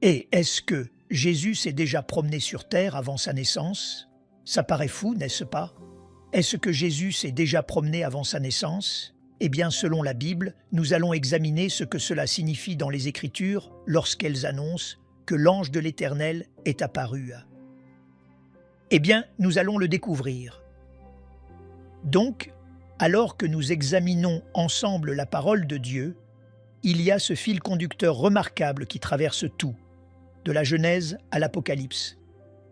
Et est-ce que Jésus s'est déjà promené sur terre avant sa naissance? Ça paraît fou, n'est-ce pas? Est-ce que Jésus s'est déjà promené avant sa naissance? Eh bien, selon la Bible, nous allons examiner ce que cela signifie dans les Écritures lorsqu'elles annoncent que l'ange de l'Éternel est apparu. Eh bien, nous allons le découvrir. Donc, alors que nous examinons ensemble la parole de Dieu, il y a ce fil conducteur remarquable qui traverse tout, de la Genèse à l'Apocalypse.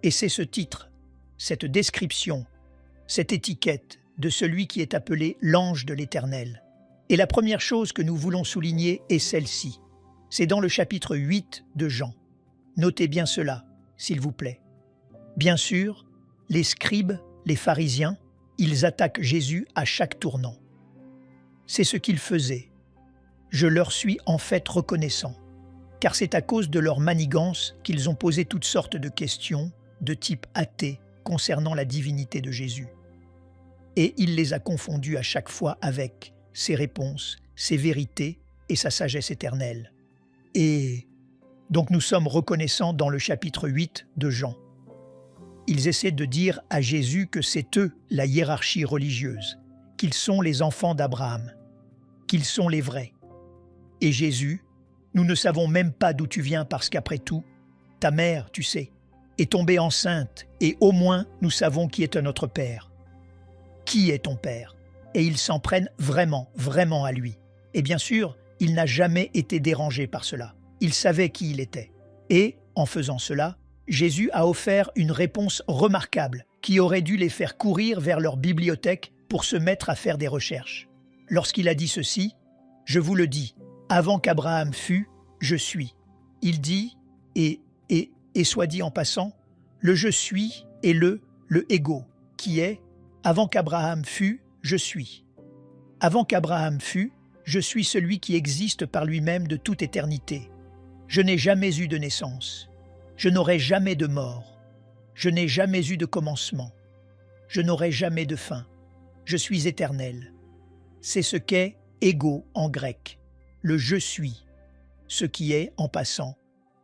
Et c'est ce titre, cette description, cette étiquette de celui qui est appelé l'ange de l'Éternel. Et la première chose que nous voulons souligner est celle-ci. C'est dans le chapitre 8 de Jean. Notez bien cela, s'il vous plaît. Bien sûr, les scribes, les pharisiens, ils attaquent Jésus à chaque tournant. C'est ce qu'ils faisaient. Je leur suis en fait reconnaissant, car c'est à cause de leur manigance qu'ils ont posé toutes sortes de questions de type athée concernant la divinité de Jésus. Et il les a confondus à chaque fois avec ses réponses, ses vérités et sa sagesse éternelle. Et donc nous sommes reconnaissants dans le chapitre 8 de Jean. Ils essaient de dire à Jésus que c'est eux la hiérarchie religieuse, qu'ils sont les enfants d'Abraham, qu'ils sont les vrais. Et Jésus, nous ne savons même pas d'où tu viens parce qu'après tout, ta mère, tu sais, est tombée enceinte et au moins nous savons qui est notre Père. Qui est ton Père? Et ils s'en prennent vraiment, vraiment à lui. Et bien sûr, il n'a jamais été dérangé par cela. Il savait qui il était. Et, en faisant cela, Jésus a offert une réponse remarquable qui aurait dû les faire courir vers leur bibliothèque pour se mettre à faire des recherches. Lorsqu'il a dit ceci, « Je vous le dis, avant qu'Abraham fût, je suis ». Il dit, et soit dit en passant, le « je suis » et le ego, qui est « avant qu'Abraham fût, je suis ». Avant qu'Abraham fût, je suis celui qui existe par lui-même de toute éternité. Je n'ai jamais eu de naissance. Je n'aurai jamais de mort. Je n'ai jamais eu de commencement. Je n'aurai jamais de fin. Je suis éternel. C'est ce qu'est ego en grec, le « je suis », ce qui est, en passant,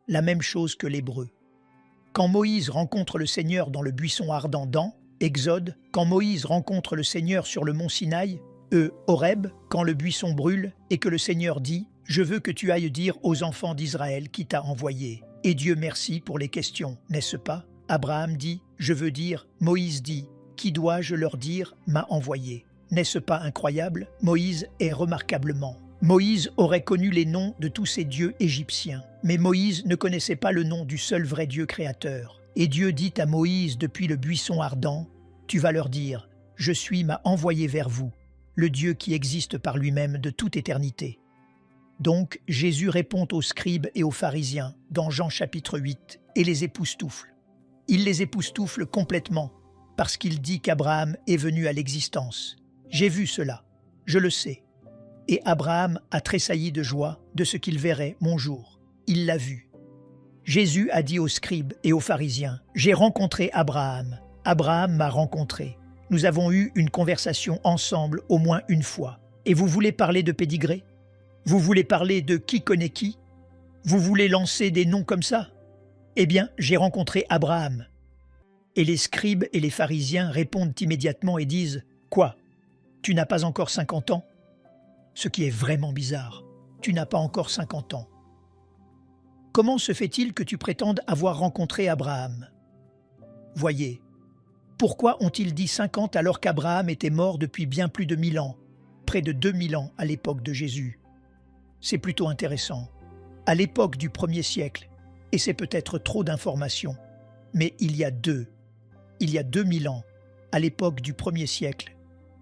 la même chose que l'hébreu. Quand Moïse rencontre le Seigneur dans le buisson ardent dans Exode, quand Moïse rencontre le Seigneur sur le mont Sinaï, Horeb, quand le buisson brûle et que le Seigneur dit « Je veux que tu ailles dire aux enfants d'Israël qui t'a envoyé ». Et Dieu merci pour les questions, n'est-ce pas? Abraham dit « Je veux dire », Moïse dit « Qui dois-je leur dire m'a envoyé ». N'est-ce pas incroyable? Moïse est remarquablement. Moïse aurait connu les noms de tous ces dieux égyptiens, mais Moïse ne connaissait pas le nom du seul vrai Dieu créateur. Et Dieu dit à Moïse depuis le buisson ardent, « Tu vas leur dire, je suis m'a envoyé vers vous, le Dieu qui existe par lui-même de toute éternité. » Donc Jésus répond aux scribes et aux pharisiens dans Jean chapitre 8 et les époustoufle. Il les époustoufle complètement parce qu'il dit qu'Abraham est venu à l'existence. J'ai vu cela, je le sais. Et Abraham a tressailli de joie de ce qu'il verrait mon jour. Il l'a vu. Jésus a dit aux scribes et aux pharisiens, « J'ai rencontré Abraham. Abraham m'a rencontré. Nous avons eu une conversation ensemble au moins une fois. Et vous voulez parler de pédigré? Vous voulez parler de qui connaît qui? Vous voulez lancer des noms comme ça? Eh bien, j'ai rencontré Abraham. » Et les scribes et les pharisiens répondent immédiatement et disent, « Quoi? Tu n'as pas encore 50 ans? » Ce qui est vraiment bizarre. Tu n'as pas encore 50 ans. Comment se fait-il que tu prétendes avoir rencontré Abraham? Voyez, pourquoi ont-ils dit 50 alors qu'Abraham était mort depuis bien plus de 1000 ans, près de 2000 ans à l'époque de Jésus? C'est plutôt intéressant. À l'époque du 1er siècle, et c'est peut-être trop d'informations, mais il y a 2000 ans, à l'époque du 1er siècle,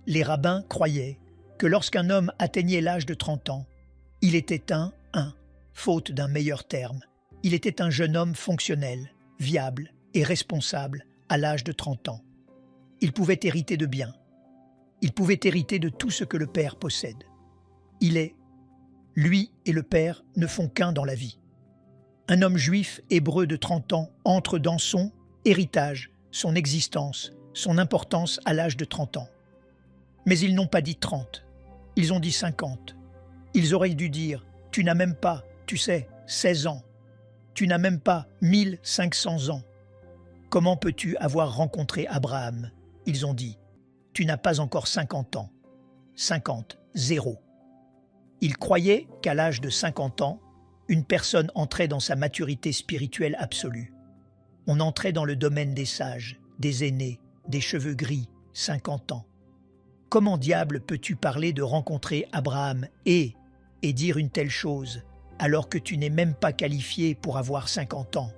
les rabbins croyaient que lorsqu'un homme atteignait l'âge de 30 ans, il était faute d'un meilleur terme, il était un jeune homme fonctionnel, viable et responsable à l'âge de 30 ans. Il pouvait hériter de biens. Il pouvait hériter de tout ce que le Père possède. Lui et le Père ne font qu'un dans la vie. Un homme juif hébreu de 30 ans entre dans son héritage, son existence, son importance à l'âge de 30 ans. Mais ils n'ont pas dit 30, ils ont dit 50. Ils auraient dû dire « Tu n'as même pas, tu sais, 16 ans ». Tu n'as même pas 1500 ans. Comment peux-tu avoir rencontré Abraham? Ils ont dit, tu n'as pas encore 50 ans. 50, 0. Ils croyaient qu'à l'âge de 50 ans, une personne entrait dans sa maturité spirituelle absolue. On entrait dans le domaine des sages, des aînés, des cheveux gris, 50 ans. Comment diable peux-tu parler de rencontrer Abraham et dire une telle chose alors que tu n'es même pas qualifié pour avoir 50 ans,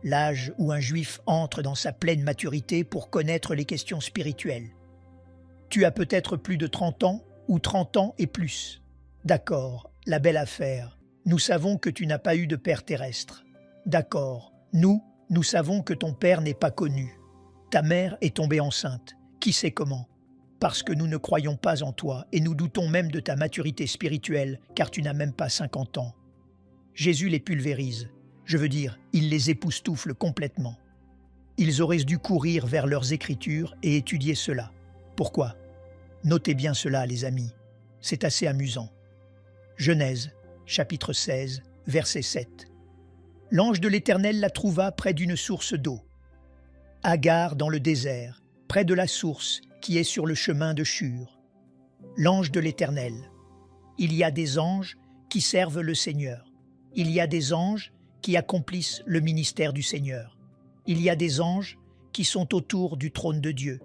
l'âge où un juif entre dans sa pleine maturité pour connaître les questions spirituelles? Tu as peut-être plus de 30 ans ou 30 ans et plus. D'accord, la belle affaire. Nous savons que tu n'as pas eu de père terrestre. D'accord, nous savons que ton père n'est pas connu. Ta mère est tombée enceinte. Qui sait comment? Parce que nous ne croyons pas en toi et nous doutons même de ta maturité spirituelle car tu n'as même pas 50 ans. Jésus les pulvérise. Je veux dire, il les époustoufle complètement. Ils auraient dû courir vers leurs écritures et étudier cela. Pourquoi? Notez bien cela, les amis. C'est assez amusant. Genèse, chapitre 16, verset 7. L'ange de l'Éternel la trouva près d'une source d'eau. Agar dans le désert, près de la source qui est sur le chemin de Shur. L'ange de l'Éternel. Il y a des anges qui servent le Seigneur. Il y a des anges qui accomplissent le ministère du Seigneur. Il y a des anges qui sont autour du trône de Dieu.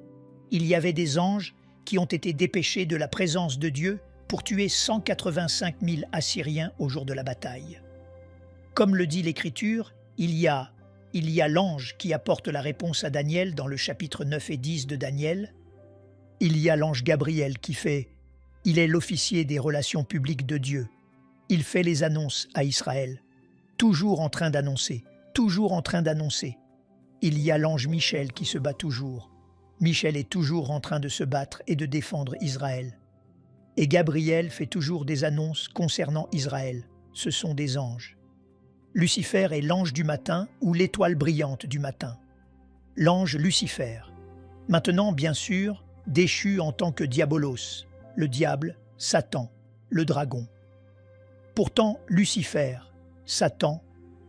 Il y avait des anges qui ont été dépêchés de la présence de Dieu pour tuer 185 000 Assyriens au jour de la bataille. Comme le dit l'Écriture, il y a l'ange qui apporte la réponse à Daniel dans le chapitre 9 et 10 de Daniel. Il y a l'ange Gabriel qui il est l'officier des relations publiques de Dieu. Il fait les annonces à Israël. Toujours en train d'annoncer, toujours en train d'annoncer. Il y a l'ange Michel qui se bat toujours. Michel est toujours en train de se battre et de défendre Israël. Et Gabriel fait toujours des annonces concernant Israël. Ce sont des anges. Lucifer est l'ange du matin ou l'étoile brillante du matin. L'ange Lucifer. Maintenant, bien sûr, déchu en tant que diabolos, le diable, Satan, le dragon. Pourtant, Lucifer, Satan,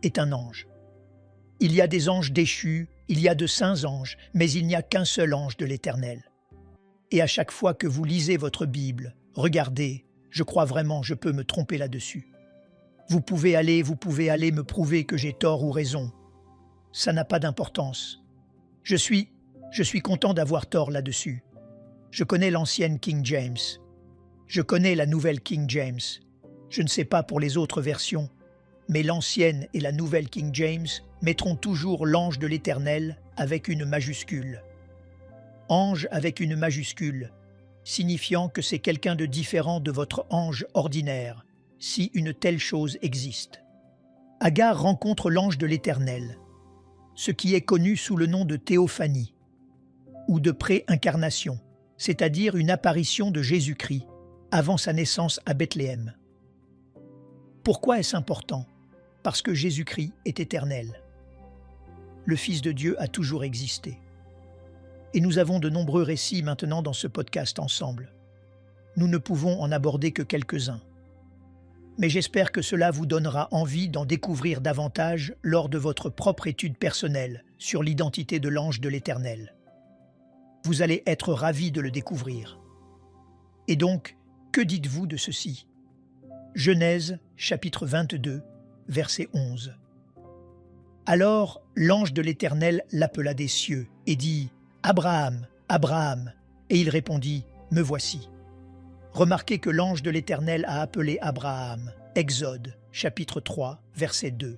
est un ange. Il y a des anges déchus, il y a de saints anges, mais il n'y a qu'un seul ange de l'Éternel. Et à chaque fois que vous lisez votre Bible, regardez, je crois vraiment je peux me tromper là-dessus. Vous pouvez aller me prouver que j'ai tort ou raison. Ça n'a pas d'importance. Je suis content d'avoir tort là-dessus. Je connais l'ancienne King James. Je connais la nouvelle King James. Je ne sais pas pour les autres versions, mais l'ancienne et la nouvelle King James mettront toujours l'ange de l'Éternel avec une majuscule. Ange avec une majuscule, signifiant que c'est quelqu'un de différent de votre ange ordinaire, si une telle chose existe. Agar rencontre l'ange de l'Éternel, ce qui est connu sous le nom de théophanie, ou de pré-incarnation, c'est-à-dire une apparition de Jésus-Christ avant sa naissance à Bethléem. Pourquoi est-ce important? Parce que Jésus-Christ est éternel. Le Fils de Dieu a toujours existé. Et nous avons de nombreux récits maintenant dans ce podcast ensemble. Nous ne pouvons en aborder que quelques-uns. Mais j'espère que cela vous donnera envie d'en découvrir davantage lors de votre propre étude personnelle sur l'identité de l'ange de l'Éternel. Vous allez être ravis de le découvrir. Et donc, que dites-vous de ceci? Genèse, chapitre 22, verset 11. Alors l'ange de l'Éternel l'appela des cieux et dit « Abraham, Abraham !» Et il répondit « Me voici ». Remarquez que l'ange de l'Éternel a appelé Abraham. Exode, chapitre 3, verset 2.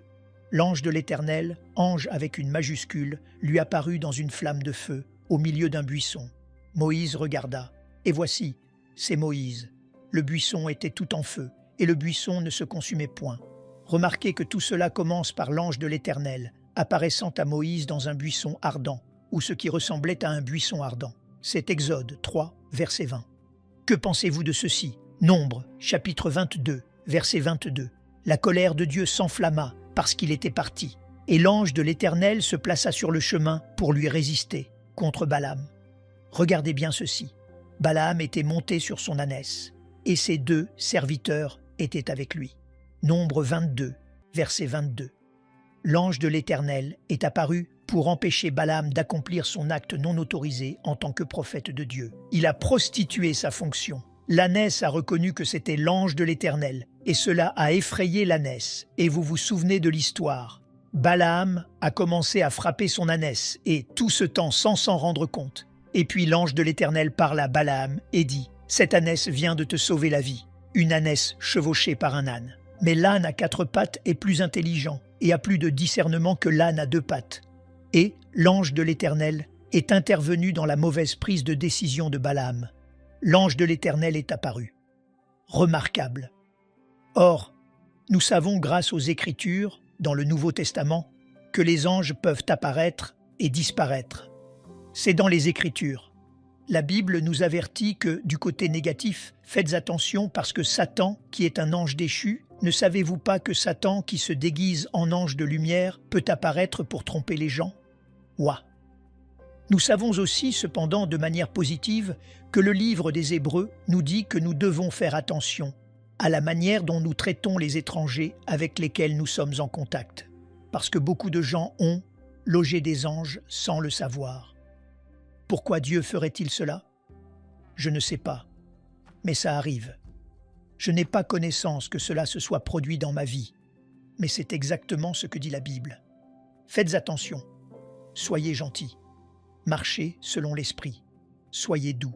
L'ange de l'Éternel, ange avec une majuscule, lui apparut dans une flamme de feu, au milieu d'un buisson. Moïse regarda, et voici, c'est Moïse. Le buisson était tout en feu, et le buisson ne se consumait point. Remarquez que tout cela commence par l'ange de l'Éternel, apparaissant à Moïse dans un buisson ardent, ou ce qui ressemblait à un buisson ardent. C'est Exode 3, verset 20. Que pensez-vous de ceci? Nombre, chapitre 22, verset 22. La colère de Dieu s'enflamma parce qu'il était parti, et l'ange de l'Éternel se plaça sur le chemin pour lui résister, contre Balaam. Regardez bien ceci. Balaam était monté sur son ânesse, et ses 2 serviteurs étaient avec lui. Nombre 22, verset 22. l'ange de l'Éternel est apparu pour empêcher Balaam d'accomplir son acte non autorisé en tant que prophète de Dieu. Il a prostitué sa fonction. L'ânesse a reconnu que c'était l'ange de l'Éternel, et cela a effrayé l'ânesse. Et vous vous souvenez de l'histoire. Balaam a commencé à frapper son ânesse, et tout ce temps sans s'en rendre compte. Et puis l'ange de l'Éternel parla à Balaam et dit « Cette ânesse vient de te sauver la vie, une ânesse chevauchée par un âne. Mais l'âne à 4 pattes est plus intelligent et a plus de discernement que l'âne à 2 pattes. » Et l'ange de l'Éternel est intervenu dans la mauvaise prise de décision de Balaam. L'ange de l'Éternel est apparu. Remarquable. Or, nous savons grâce aux Écritures, dans le Nouveau Testament, que les anges peuvent apparaître et disparaître. C'est dans les Écritures. La Bible nous avertit que, du côté négatif, faites attention parce que Satan, qui est un ange déchu, ne savez-vous pas que Satan, qui se déguise en ange de lumière, peut apparaître pour tromper les gens? Ouah! Nous savons aussi, cependant, de manière positive, que le livre des Hébreux nous dit que nous devons faire attention à la manière dont nous traitons les étrangers avec lesquels nous sommes en contact, parce que beaucoup de gens ont logé des anges sans le savoir. Pourquoi Dieu ferait-il cela? Je ne sais pas, mais ça arrive. Je n'ai pas connaissance que cela se soit produit dans ma vie, mais c'est exactement ce que dit la Bible. Faites attention, soyez gentils, marchez selon l'esprit, soyez doux,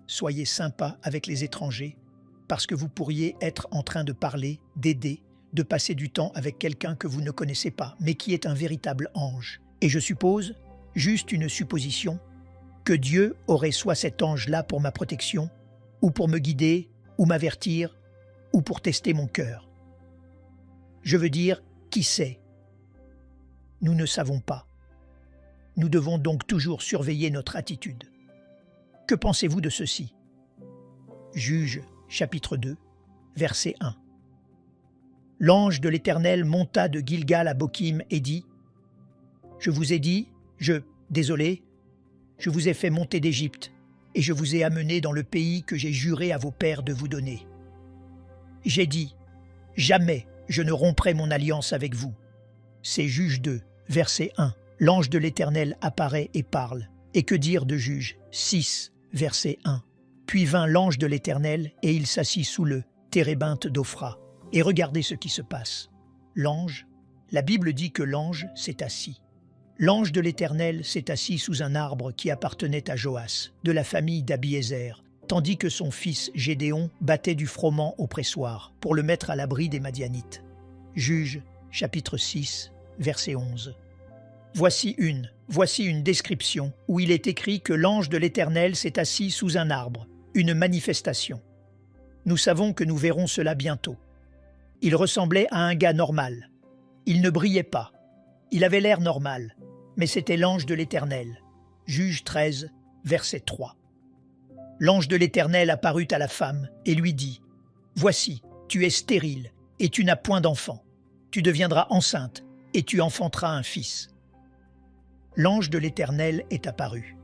soyez sympas avec les étrangers, parce que vous pourriez être en train de parler, d'aider, de passer du temps avec quelqu'un que vous ne connaissez pas, mais qui est un véritable ange. Et je suppose, juste une supposition, que Dieu aurait soit cet ange-là pour ma protection, ou pour me guider, ou m'avertir, ou pour tester mon cœur. Je veux dire, qui sait? Nous ne savons pas. Nous devons donc toujours surveiller notre attitude. Que pensez-vous de ceci? Juges, chapitre 2, verset 1. L'ange de l'Éternel monta de Gilgal à Bokim et dit « Je vous ai dit, je vous ai fait monter d'Égypte, et je vous ai amené dans le pays que j'ai juré à vos pères de vous donner. J'ai dit, jamais je ne romprai mon alliance avec vous. » C'est Juges 2, verset 1. L'ange de l'Éternel apparaît et parle. Et que dire de Juges 6, verset 1. Puis vint l'ange de l'Éternel, et il s'assit sous le térébinthe d'Ophra. Et regardez ce qui se passe. L'ange, la Bible dit que l'ange s'est assis. L'ange de l'Éternel s'est assis sous un arbre qui appartenait à Joas, de la famille d'Abiézer, tandis que son fils Gédéon battait du froment au pressoir pour le mettre à l'abri des Madianites. Juges, chapitre 6, verset 11. Voici une description où il est écrit que l'ange de l'Éternel s'est assis sous un arbre, une manifestation. Nous savons que nous verrons cela bientôt. Il ressemblait à un gars normal. Il ne brillait pas. Il avait l'air normal, mais c'était l'ange de l'Éternel. Juges 13, verset 3. L'ange de l'Éternel apparut à la femme et lui dit « Voici, tu es stérile et tu n'as point d'enfant. Tu deviendras enceinte et tu enfanteras un fils. » L'ange de l'Éternel est apparu.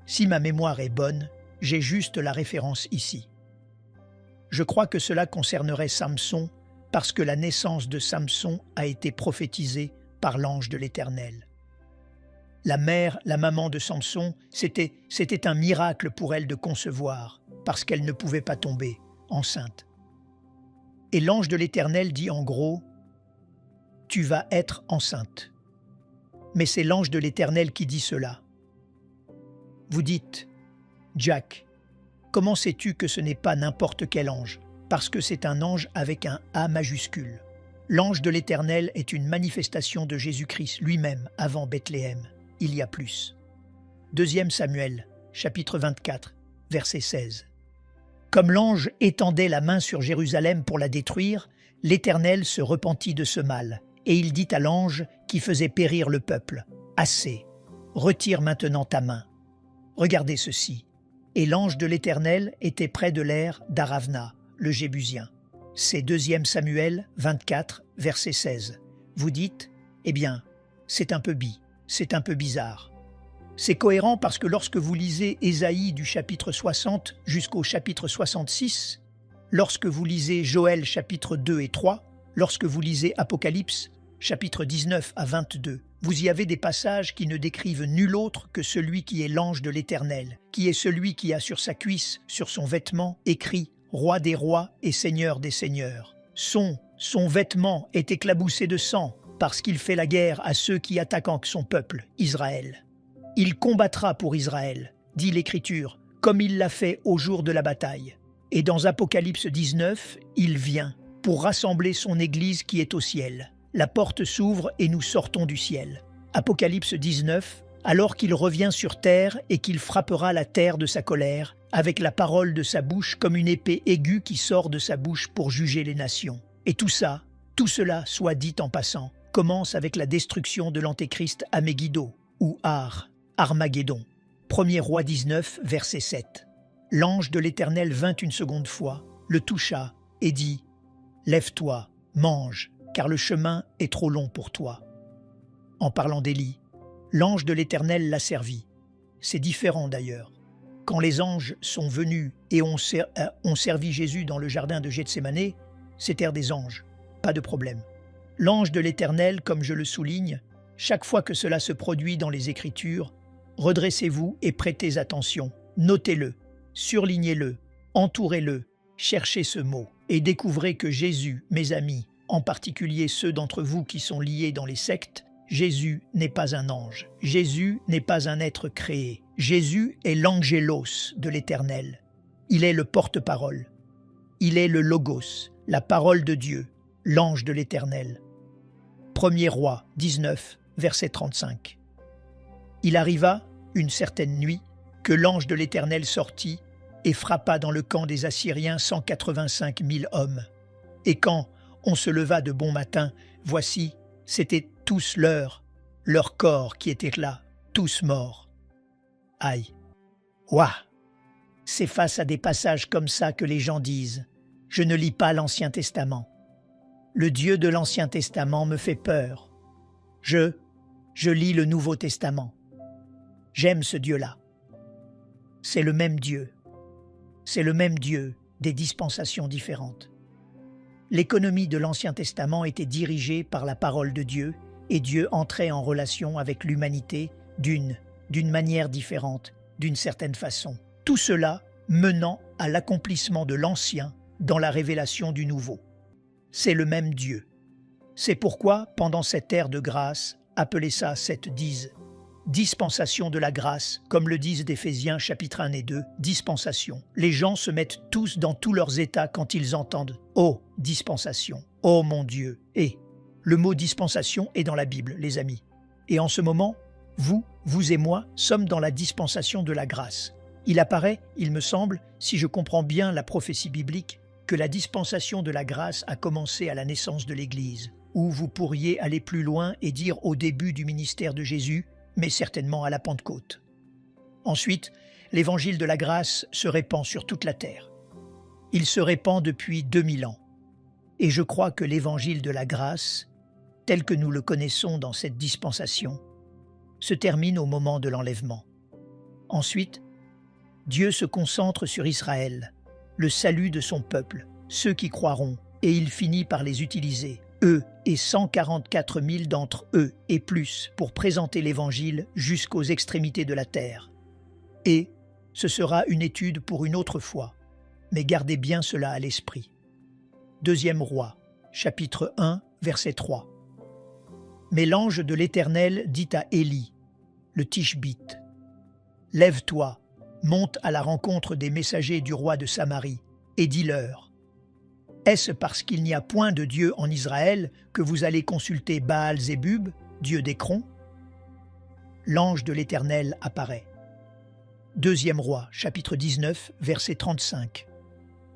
Si ma mémoire est bonne, j'ai juste la référence ici. Je crois que cela concernerait Samson parce que la naissance de Samson a été prophétisée par l'ange de l'Éternel. La maman de Samson, c'était un miracle pour elle de concevoir, parce qu'elle ne pouvait pas tomber enceinte. Et l'ange de l'Éternel dit en gros, « Tu vas être enceinte. » Mais c'est l'ange de l'Éternel qui dit cela. Vous dites, « Jack, comment sais-tu que ce n'est pas n'importe quel ange? Parce que c'est un ange avec un A majuscule. L'ange de l'Éternel est une manifestation de Jésus-Christ lui-même avant Bethléem. Il y a plus. 2 Samuel, chapitre 24, verset 16. Comme l'ange étendait la main sur Jérusalem pour la détruire, l'Éternel se repentit de ce mal, et il dit à l'ange qui faisait périr le peuple, « Assez, retire maintenant ta main. » Regardez ceci. Et l'ange de l'Éternel était près de l'aire d'Aravna, le Jébusien. C'est 2 Samuel 24, verset 16. Vous dites, eh bien, c'est un peu bizarre. C'est cohérent parce que lorsque vous lisez Ésaïe du chapitre 60 jusqu'au chapitre 66, lorsque vous lisez Joël chapitre 2 et 3, lorsque vous lisez Apocalypse, chapitres 19 à 22, vous y avez des passages qui ne décrivent nul autre que celui qui est l'ange de l'Éternel, qui est celui qui a sur sa cuisse, sur son vêtement, écrit « Roi des rois et Seigneur des seigneurs ». Son vêtement est éclaboussé de sang, parce qu'il fait la guerre à ceux qui attaquent son peuple, Israël. Il combattra pour Israël, dit l'Écriture, comme il l'a fait au jour de la bataille. Et dans Apocalypse 19, il vient pour rassembler son Église qui est au ciel. La porte s'ouvre et nous sortons du ciel. Apocalypse 19, alors qu'il revient sur terre et qu'il frappera la terre de sa colère, avec la parole de sa bouche comme une épée aiguë qui sort de sa bouche pour juger les nations. Et tout cela, soit dit en passant, commence avec la destruction de l'Antéchrist à Megiddo, ou Armageddon. 1er Roi 19, verset 7. L'ange de l'Éternel vint une seconde fois, le toucha et dit « Lève-toi, mange, car le chemin est trop long pour toi. » En parlant d'Élie, l'ange de l'Éternel l'a servi. C'est différent d'ailleurs. Quand les anges sont venus et ont servi Jésus dans le jardin de Gethsémané, c'étaient des anges, pas de problème. L'ange de l'Éternel, comme je le souligne, chaque fois que cela se produit dans les Écritures, redressez-vous et prêtez attention, notez-le, surlignez-le, entourez-le, cherchez ce mot et découvrez que Jésus, mes amis, en particulier ceux d'entre vous qui sont liés dans les sectes, Jésus n'est pas un ange, Jésus n'est pas un être créé, Jésus est l'angélos de l'Éternel, il est le porte-parole, il est le logos, la parole de Dieu, l'ange de l'Éternel. 1er Roi 19, verset 35. Il arriva, une certaine nuit, que l'ange de l'Éternel sortit et frappa dans le camp des Assyriens 185 000 hommes. Et quand on se leva de bon matin, voici, c'étaient tous leurs corps qui étaient là, tous morts. Aïe! Ouah! C'est face à des passages comme ça que les gens disent « Je ne lis pas l'Ancien Testament. Le Dieu de l'Ancien Testament me fait peur. Je lis le Nouveau Testament. J'aime ce Dieu-là. » C'est le même Dieu. C'est le même Dieu, des dispensations différentes. L'économie de l'Ancien Testament était dirigée par la parole de Dieu et Dieu entrait en relation avec l'humanité d'une manière différente, d'une certaine façon. Tout cela menant à l'accomplissement de l'Ancien dans la révélation du Nouveau. C'est le même Dieu. C'est pourquoi, pendant cette ère de grâce, appelez ça cette dispensation de la grâce, comme le disent d'Éphésiens chapitre 1 et 2, dispensation. Les gens se mettent tous dans tous leurs états quand ils entendent « Oh, dispensation, oh mon Dieu !» Et le mot dispensation est dans la Bible, les amis. Et en ce moment, vous et moi, sommes dans la dispensation de la grâce. Il apparaît, il me semble, si je comprends bien la prophétie biblique, que la dispensation de la grâce a commencé à la naissance de l'Église, où vous pourriez aller plus loin et dire au début du ministère de Jésus, mais certainement à la Pentecôte. Ensuite, l'évangile de la grâce se répand sur toute la terre. Il se répand depuis 2000 ans. Et je crois que l'évangile de la grâce, tel que nous le connaissons dans cette dispensation, se termine au moment de l'enlèvement. Ensuite, Dieu se concentre sur Israël, le salut de son peuple, ceux qui croiront, et il finit par les utiliser, eux et 144 000 d'entre eux et plus, pour présenter l'Évangile jusqu'aux extrémités de la terre. Et ce sera une étude pour une autre fois, mais gardez bien cela à l'esprit. 2e Roi, chapitre 1, verset 3. Mais l'ange de l'Éternel dit à Élie, le Tishbite, « Lève-toi, monte à la rencontre des messagers du roi de Samarie, et dis-leur, est-ce parce qu'il n'y a point de Dieu en Israël que vous allez consulter Baal-Zébub, Dieu d'Écron ?» L'ange de l'Éternel apparaît. 2e Roi, chapitre 19, verset 35.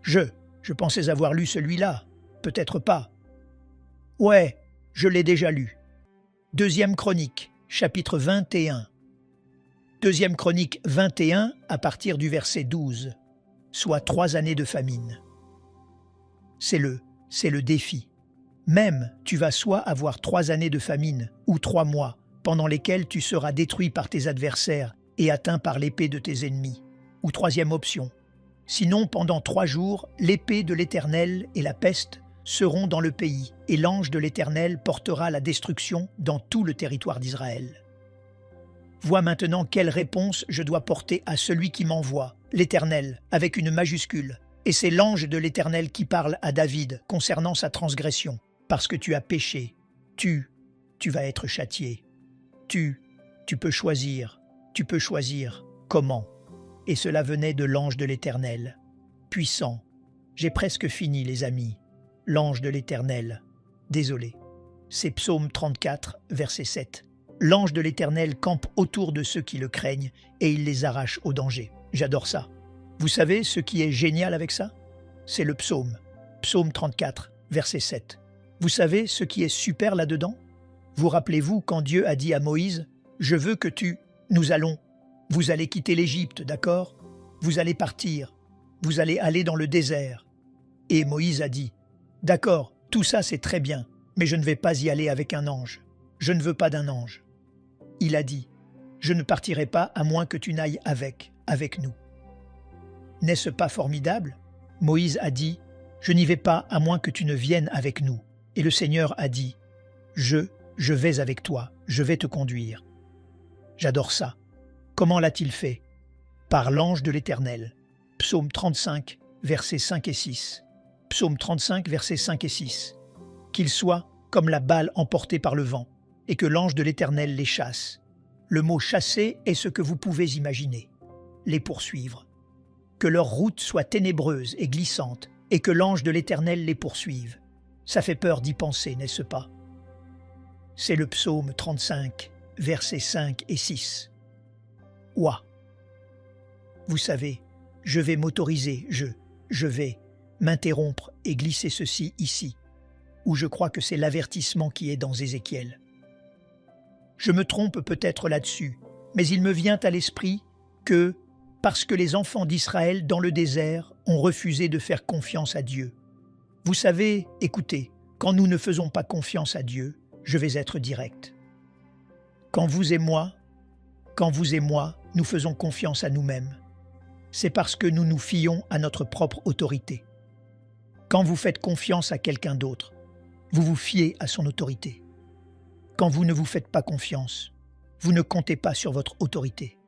Je pensais avoir lu celui-là, peut-être pas. Ouais, je l'ai déjà lu. 2e Chronique, chapitre 21. 2e Chronique 21 à partir du verset 12, soit 3 années de famine. C'est le défi. Même tu vas soit avoir 3 années de famine ou 3 mois pendant lesquels tu seras détruit par tes adversaires et atteint par l'épée de tes ennemis. Ou 3e option. Sinon, pendant 3 jours, l'épée de l'Éternel et la peste seront dans le pays, et l'ange de l'Éternel portera la destruction dans tout le territoire d'Israël. Vois maintenant quelle réponse je dois porter à celui qui m'envoie, l'Éternel, avec une majuscule. Et c'est l'ange de l'Éternel qui parle à David concernant sa transgression. Parce que tu as péché, tu vas être châtié. Tu peux choisir comment. Et cela venait de l'ange de l'Éternel. Puissant. J'ai presque fini, les amis. L'ange de l'Éternel. Désolé. C'est Psaume 34, verset 7. L'ange de l'Éternel campe autour de ceux qui le craignent et il les arrache au danger. J'adore ça. Vous savez ce qui est génial avec ça? C'est le psaume. Psaume 34, verset 7. Vous savez ce qui est super là-dedans? Vous rappelez-vous quand Dieu a dit à Moïse « Je veux que vous allez quitter l'Égypte, d'accord? Vous allez partir, vous allez aller dans le désert. » Et Moïse a dit « D'accord, tout ça c'est très bien, mais je ne vais pas y aller avec un ange. Je ne veux pas d'un ange. » Il a dit « Je ne partirai pas à moins que tu n'ailles avec nous. » N'est-ce pas formidable? Moïse a dit « Je n'y vais pas à moins que tu ne viennes avec nous. » Et le Seigneur a dit « Je vais avec toi, je vais te conduire. » J'adore ça. Comment l'a-t-il fait? Par l'ange de l'Éternel. Psaume 35, versets 5 et 6. Psaume 35, versets 5 et 6. Qu'ils soient comme la balle emportée par le vent, et que l'ange de l'Éternel les chasse. Le mot « chasser » est ce que vous pouvez imaginer. Les poursuivre. Que leur route soit ténébreuse et glissante, et que l'ange de l'Éternel les poursuive. Ça fait peur d'y penser, n'est-ce pas? C'est le psaume 35, versets 5 et 6. Ouah! Vous savez, je vais m'autoriser, je vais m'interrompre et glisser ceci ici, où je crois que c'est l'avertissement qui est dans Ézéchiel. Je me trompe peut-être là-dessus, mais il me vient à l'esprit que, parce que les enfants d'Israël dans le désert ont refusé de faire confiance à Dieu. Vous savez, écoutez, quand nous ne faisons pas confiance à Dieu, je vais être direct. Quand vous et moi, nous faisons confiance à nous-mêmes, c'est parce que nous nous fions à notre propre autorité. Quand vous faites confiance à quelqu'un d'autre, vous vous fiez à son autorité. Quand vous ne vous faites pas confiance, vous ne comptez pas sur votre autorité.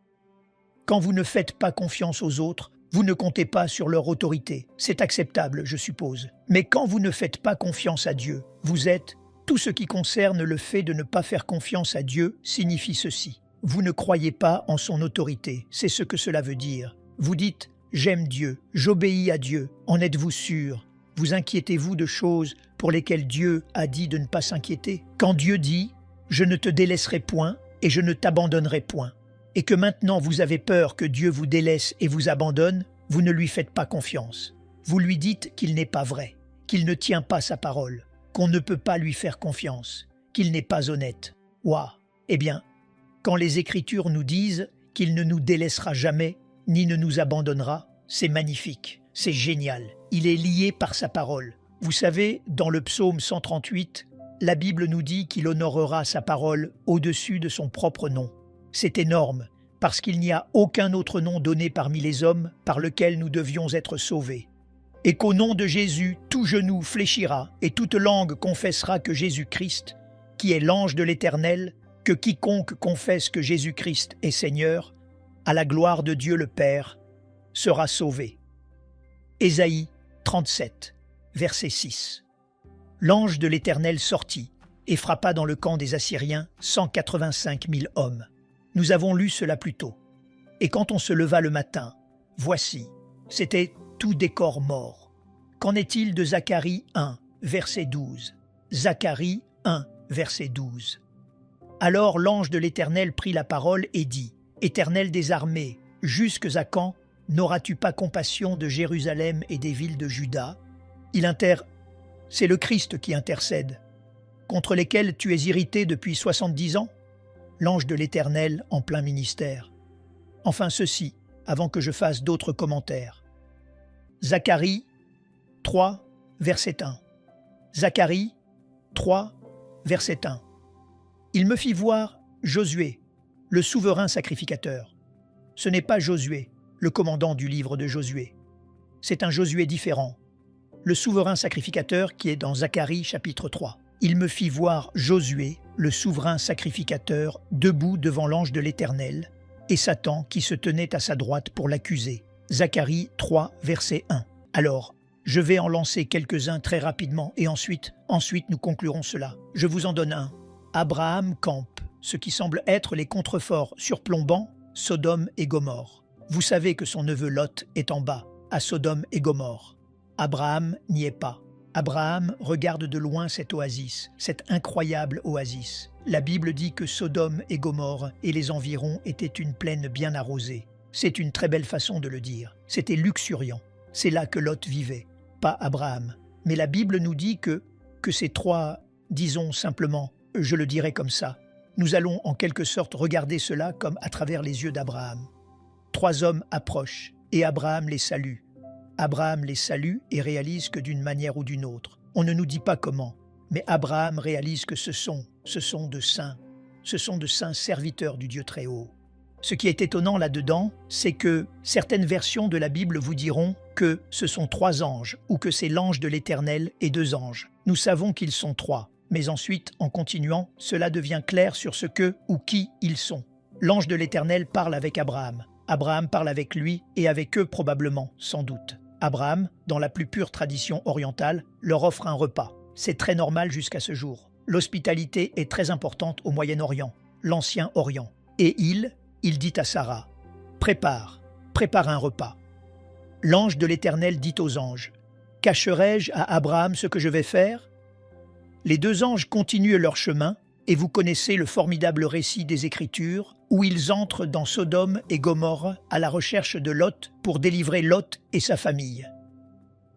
Quand vous ne faites pas confiance aux autres, vous ne comptez pas sur leur autorité. C'est acceptable, je suppose. Mais quand vous ne faites pas confiance à Dieu, vous êtes... Tout ce qui concerne le fait de ne pas faire confiance à Dieu signifie ceci. Vous ne croyez pas en son autorité, c'est ce que cela veut dire. Vous dites « J'aime Dieu, j'obéis à Dieu ». En êtes-vous sûr? Vous inquiétez-vous de choses pour lesquelles Dieu a dit de ne pas s'inquiéter? Quand Dieu dit « Je ne te délaisserai point et je ne t'abandonnerai point », et que maintenant vous avez peur que Dieu vous délaisse et vous abandonne, vous ne lui faites pas confiance. Vous lui dites qu'il n'est pas vrai, qu'il ne tient pas sa parole, qu'on ne peut pas lui faire confiance, qu'il n'est pas honnête. Ouah! Eh bien, quand les Écritures nous disent qu'il ne nous délaissera jamais, ni ne nous abandonnera, c'est magnifique, c'est génial. Il est lié par sa parole. Vous savez, dans le psaume 138, la Bible nous dit qu'il honorera sa parole au-dessus de son propre nom. C'est énorme, parce qu'il n'y a aucun autre nom donné parmi les hommes par lequel nous devions être sauvés. Et qu'au nom de Jésus, tout genou fléchira et toute langue confessera que Jésus-Christ, qui est l'ange de l'Éternel, que quiconque confesse que Jésus-Christ est Seigneur, à la gloire de Dieu le Père, sera sauvé. Ésaïe 37, verset 6. L'ange de l'Éternel sortit et frappa dans le camp des Assyriens 185 000 hommes. Nous avons lu cela plus tôt. Et quand on se leva le matin, voici, c'était tout décor mort. Qu'en est-il de Zacharie 1, verset 12? Zacharie 1, verset 12. Alors l'ange de l'Éternel prit la parole et dit, « Éternel des armées, jusques à quand n'auras-tu pas compassion de Jérusalem et des villes de Juda ?» C'est le Christ qui intercède, contre lesquels tu es irrité depuis 70 ans? L'ange de l'Éternel en plein ministère. Enfin ceci, avant que je fasse d'autres commentaires. Zacharie 3, verset 1. Zacharie 3, verset 1. Il me fit voir Josué, le souverain sacrificateur. Ce n'est pas Josué, le commandant du livre de Josué. C'est un Josué différent. le souverain sacrificateur qui est dans Zacharie chapitre 3. Il me fit voir Josué, le souverain sacrificateur, debout devant l'ange de l'Éternel, et Satan qui se tenait à sa droite pour l'accuser. Zacharie 3, verset 1. Alors, je vais en lancer quelques-uns très rapidement et ensuite nous conclurons cela. Je vous en donne un. Abraham campe, ce qui semble être les contreforts surplombant Sodome et Gomorrhe. Vous savez que son neveu Lot est en bas, à Sodome et Gomorrhe. Abraham n'y est pas. Abraham regarde de loin cette oasis, cette incroyable oasis. La Bible dit que Sodome et Gomorrhe et les environs étaient une plaine bien arrosée. C'est une très belle façon de le dire. C'était luxuriant. C'est là que Lot vivait, pas Abraham. Mais la Bible nous dit que ces trois, disons simplement, je le dirais comme ça, nous allons en quelque sorte regarder cela comme à travers les yeux d'Abraham. Trois hommes approchent et Abraham les salue. Abraham les salue et réalise que d'une manière ou d'une autre. On ne nous dit pas comment, mais Abraham réalise que ce sont de saints serviteurs du Dieu très haut. Ce qui est étonnant là-dedans, c'est que certaines versions de la Bible vous diront que ce sont trois anges ou que c'est l'ange de l'Éternel et deux anges. Nous savons qu'ils sont trois, mais ensuite, en continuant, cela devient clair sur ce que ou qui ils sont. L'ange de l'Éternel parle avec Abraham. Abraham parle avec lui et avec eux probablement, sans doute. Abraham, dans la plus pure tradition orientale, leur offre un repas. C'est très normal jusqu'à ce jour. L'hospitalité est très importante au Moyen-Orient, l'Ancien Orient. Et il dit à Sarah, « Prépare un repas. » L'ange de l'Éternel dit aux anges, « Cacherai-je à Abraham ce que je vais faire ?» Les deux anges continuent leur chemin, et vous connaissez le formidable récit des Écritures où ils entrent dans Sodome et Gomorrhe à la recherche de Lot pour délivrer Lot et sa famille.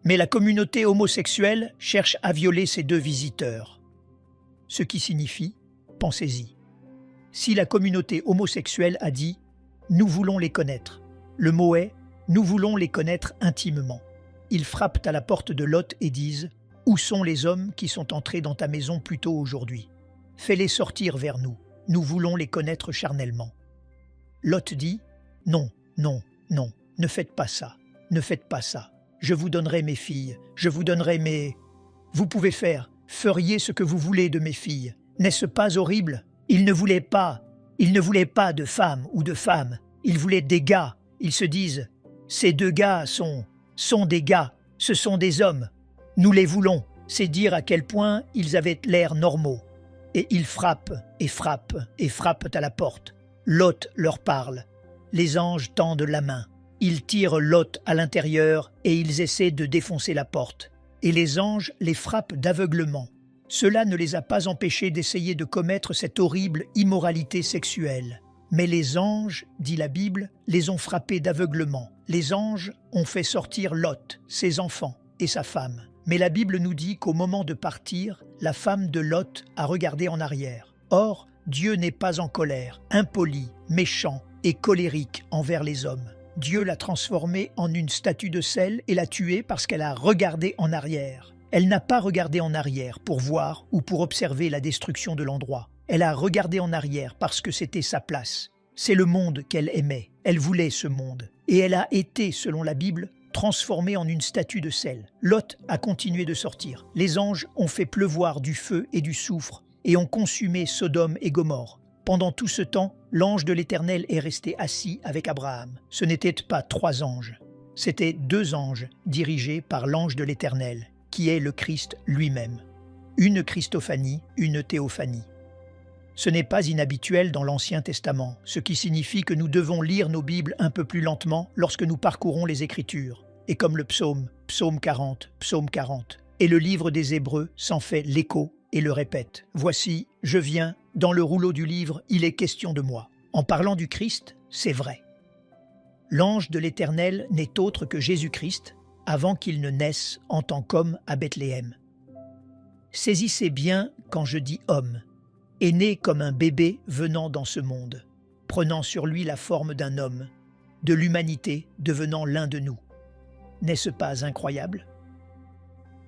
Mais la communauté homosexuelle cherche à violer ces deux visiteurs. Ce qui signifie, pensez-y, si la communauté homosexuelle a dit « Nous voulons les connaître », le mot est « Nous voulons les connaître intimement ». Ils frappent à la porte de Lot et disent « Où sont les hommes qui sont entrés dans ta maison plus tôt aujourd'hui ? Fais-les sortir vers nous, nous voulons les connaître charnellement. » Lot dit « Non, non, non, ne faites pas ça, ne faites pas ça. Je vous donnerai mes filles, je vous donnerai mes... Vous pouvez feriez ce que vous voulez de mes filles. N'est-ce pas horrible ? Ils ne voulaient pas de femmes ou de femmes, ils voulaient des gars. Ils se disent « Ces deux gars sont des gars, ce sont des hommes. Nous les voulons. » C'est dire à quel point ils avaient l'air normaux. Et ils frappent et frappent et frappent à la porte. Lot leur parle. Les anges tendent la main. Ils tirent Lot à l'intérieur et ils essaient de défoncer la porte. Et les anges les frappent d'aveuglement. Cela ne les a pas empêchés d'essayer de commettre cette horrible immoralité sexuelle. Mais les anges, dit la Bible, les ont frappés d'aveuglement. Les anges ont fait sortir Lot, ses enfants et sa femme. Mais la Bible nous dit qu'au moment de partir, la femme de Lot a regardé en arrière. Or, Dieu n'est pas en colère, impoli, méchant et colérique envers les hommes. Dieu l'a transformée en une statue de sel et l'a tuée parce qu'elle a regardé en arrière. Elle n'a pas regardé en arrière pour voir ou pour observer la destruction de l'endroit. Elle a regardé en arrière parce que c'était sa place. C'est le monde qu'elle aimait. Elle voulait ce monde. Et elle a été, selon la Bible, transformée en une statue de sel. Lot a continué de sortir. Les anges ont fait pleuvoir du feu et du soufre et ont consumé Sodome et Gomorrhe. Pendant tout ce temps, l'ange de l'Éternel est resté assis avec Abraham. Ce n'étaient pas trois anges, c'étaient deux anges dirigés par l'ange de l'Éternel, qui est le Christ lui-même. Une Christophanie, une théophanie. Ce n'est pas inhabituel dans l'Ancien Testament, ce qui signifie que nous devons lire nos Bibles un peu plus lentement lorsque nous parcourons les Écritures. Et comme le psaume 40, et le livre des Hébreux s'en fait l'écho et le répète. Voici, je viens, dans le rouleau du livre, il est question de moi. En parlant du Christ, c'est vrai. L'ange de l'Éternel n'est autre que Jésus-Christ, avant qu'il ne naisse en tant qu'homme à Bethléem. Saisissez bien quand je dis homme, est né comme un bébé venant dans ce monde, prenant sur lui la forme d'un homme, de l'humanité devenant l'un de nous. N'est-ce pas incroyable?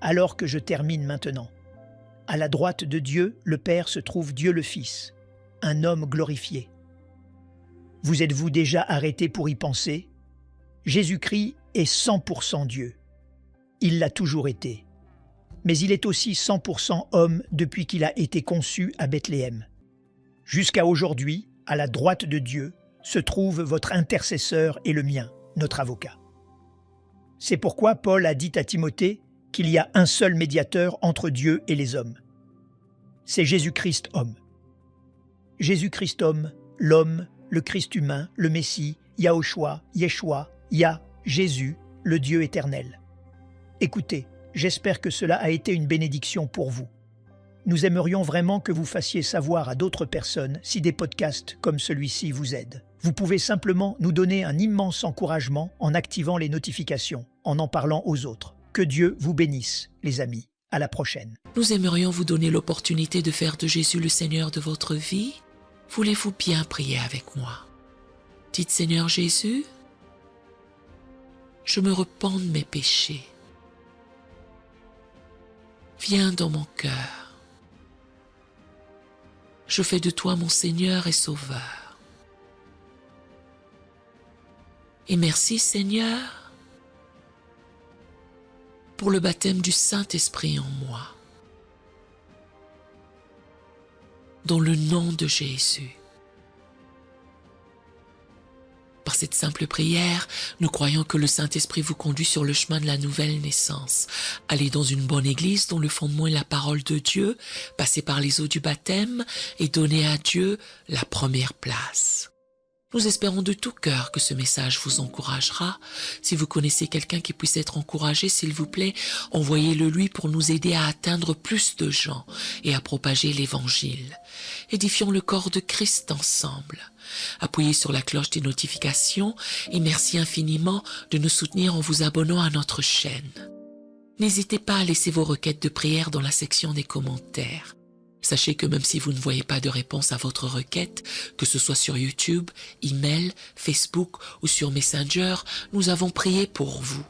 Alors que je termine maintenant. À la droite de Dieu, le Père, se trouve Dieu le Fils, un homme glorifié. Vous êtes-vous déjà arrêté pour y penser? Jésus-Christ est 100% Dieu. il l'a toujours été. Mais il est aussi 100% homme depuis qu'il a été conçu à Bethléem. Jusqu'à aujourd'hui, à la droite de Dieu, se trouve votre intercesseur et le mien, notre avocat. C'est pourquoi Paul a dit à Timothée qu'il y a un seul médiateur entre Dieu et les hommes. C'est Jésus-Christ homme. Jésus-Christ homme, l'homme, le Christ humain, le Messie, Yahushua, Yeshua, Yah, Jésus, le Dieu éternel. Écoutez, j'espère que cela a été une bénédiction pour vous. Nous aimerions vraiment que vous fassiez savoir à d'autres personnes si des podcasts comme celui-ci vous aident. Vous pouvez simplement nous donner un immense encouragement en activant les notifications, en parlant aux autres. Que Dieu vous bénisse, les amis. À la prochaine. Nous aimerions vous donner l'opportunité de faire de Jésus le Seigneur de votre vie. Voulez-vous bien prier avec moi? Dites Seigneur Jésus, je me repens de mes péchés. Viens dans mon cœur. Je fais de toi mon Seigneur et Sauveur. Et merci Seigneur pour le baptême du Saint-Esprit en moi. Dans le nom de Jésus. Par cette simple prière, nous croyons que le Saint-Esprit vous conduit sur le chemin de la nouvelle naissance. Allez dans une bonne église dont le fondement est la parole de Dieu, passez par les eaux du baptême et donnez à Dieu la première place. Nous espérons de tout cœur que ce message vous encouragera. Si vous connaissez quelqu'un qui puisse être encouragé, s'il vous plaît, envoyez-le lui pour nous aider à atteindre plus de gens et à propager l'Évangile. Édifions le corps de Christ ensemble. Appuyez sur la cloche des notifications et merci infiniment de nous soutenir en vous abonnant à notre chaîne. N'hésitez pas à laisser vos requêtes de prière dans la section des commentaires. Sachez que même si vous ne voyez pas de réponse à votre requête, que ce soit sur YouTube, email, Facebook ou sur Messenger, nous avons prié pour vous.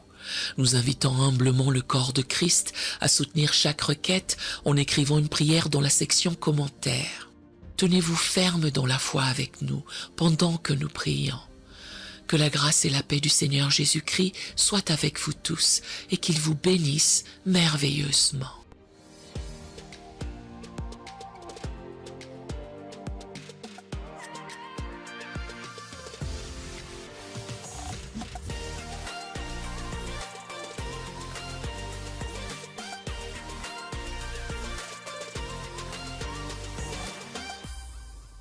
Nous invitons humblement le corps de Christ à soutenir chaque requête en écrivant une prière dans la section commentaires. Tenez-vous ferme dans la foi avec nous pendant que nous prions. Que la grâce et la paix du Seigneur Jésus-Christ soient avec vous tous et qu'il vous bénisse merveilleusement.